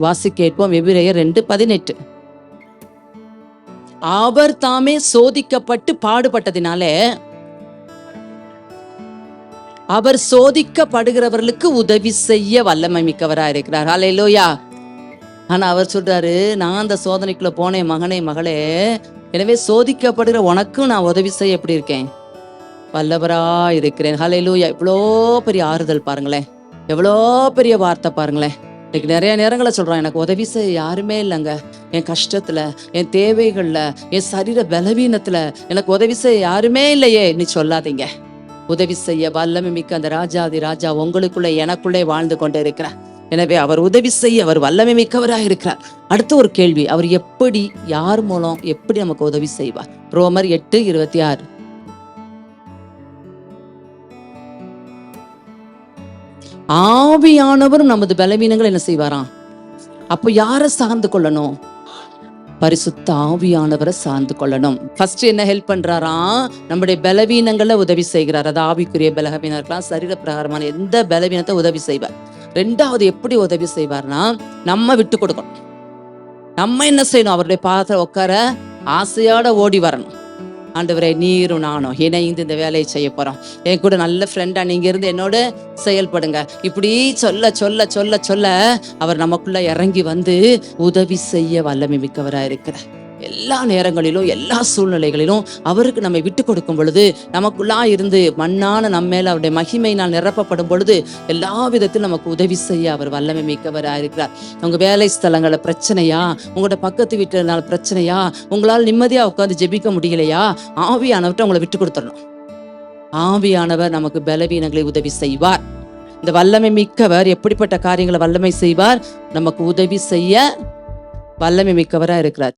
வாசி கேட்போம். எபிரேயர் 2:18. அவர் தாமே சோதிக்கப்பட்டு பாடுபட்டதினாலே அவர் சோதிக்கப்படுகிறவர்களுக்கு உதவி செய்ய வல்லமை மிக்கவராக இருக்கிறார். ஹல்லேலூயா. ஆனா அவர் சொல்றாரு, நான் அந்த சோதனைக்குள்ள போனேன் மகனே மகளே, எனவே சோதிக்கப்படுகிற உனக்கும் நான் உதவி செய்ய எப்படி இருக்கேன், வல்லவரா இருக்கிறேன். ஹல்லேலூயா. எவ்வளோ பெரிய ஆறுதல் பாருங்களேன், எவ்வளோ பெரிய வார்த்தை பாருங்களேன். இன்னைக்கு நிறைய நேரங்களை சொல்றான், எனக்கு உதவி செய்ய யாருமே இல்லைங்க, என் கஷ்டத்துல, என் தேவைகள்ல, என் சரீர பலவீனத்துல எனக்கு உதவி செய்ய யாருமே இல்லையே. நீ சொல்லாதீங்க. உதவி செய்ய வல்லமை மிக்க அந்த ராஜாதி ராஜா உங்களுக்குள்ள எனக்குள்ளே வாழ்ந்து கொண்டு இருக்கிறார். எனவே அவர் உதவி செய்ய அவர் வல்லமை மிக்கவராக இருக்கிறார். அடுத்த ஒரு கேள்வி, அவர் எப்படி, யார் மூலம், எப்படி நமக்கு உதவி செய்வார்? ரோமர் 8:26. ஆவியானவரும் நமது பலவீனங்களை என்ன செய்வாராம்? அப்போ யாரை சார்ந்து கொள்ளணும்? பரிசுத்த ஆவியானவரை சார்ந்து கொள்ளணும். ஃபர்ஸ்ட் என்ன ஹெல்ப் பண்றாராம்? நம்முடைய பலவீனங்களை உதவி செய்கிறார். அது ஆவிக்குரிய பலவீனம் இருக்கலாம், சரீர பிரகாரமான எந்த பலவீனத்தை உதவி செய்வார். ரெண்டாவது எப்படி உதவி செய்வார்னா, நம்ம விட்டு கொடுக்கணும். நம்ம என்ன செய்யணும்? அவருடைய பாதத்தில் உட்கார ஆசையோட ஓடி வரணும். ஆண்டவரே, நீரும் நானும் இணைந்து இந்த வேலையை செய்ய போறோம், என் கூட நல்ல ஃப்ரெண்டா நீங்க இருந்து என்னோட செயல்படுங்க. இப்படி சொல்ல சொல்ல சொல்ல சொல்ல அவர் நமக்குள்ள இறங்கி வந்து உதவி செய்ய வல்லமை மிக்கவராக இருக்கிறார். எல்லா நேரங்களிலும் எல்லா சூழ்நிலைகளிலும் அவருக்கு நம்ம விட்டு கொடுக்கும் பொழுது, நமக்குள்ளா இருந்து மண்ணான நம்ம மேல அவருடைய மகிமையினால் நிரப்பப்படும் பொழுது எல்லா விதத்திலும் நமக்கு உதவி செய்ய அவர் வல்லமை மிக்கவராக இருக்கிறார். உங்க வேலை ஸ்தலங்கள பிரச்சனையா, உங்களோட பக்கத்து வீட்டுனால பிரச்சனையா, உங்களால் நிம்மதியா உட்காந்து ஜெபிக்க முடியலையா, ஆவியானவர்கிட்ட உங்களை விட்டு கொடுத்துடணும். ஆவியானவர் நமக்கு பலவீனங்களை உதவி செய்வார். இந்த வல்லமை மிக்கவர் எப்படிப்பட்ட காரியங்களை வல்லமை செய்வார்? நமக்கு உதவி செய்ய வல்லமை மிக்கவராக இருக்கிறார்.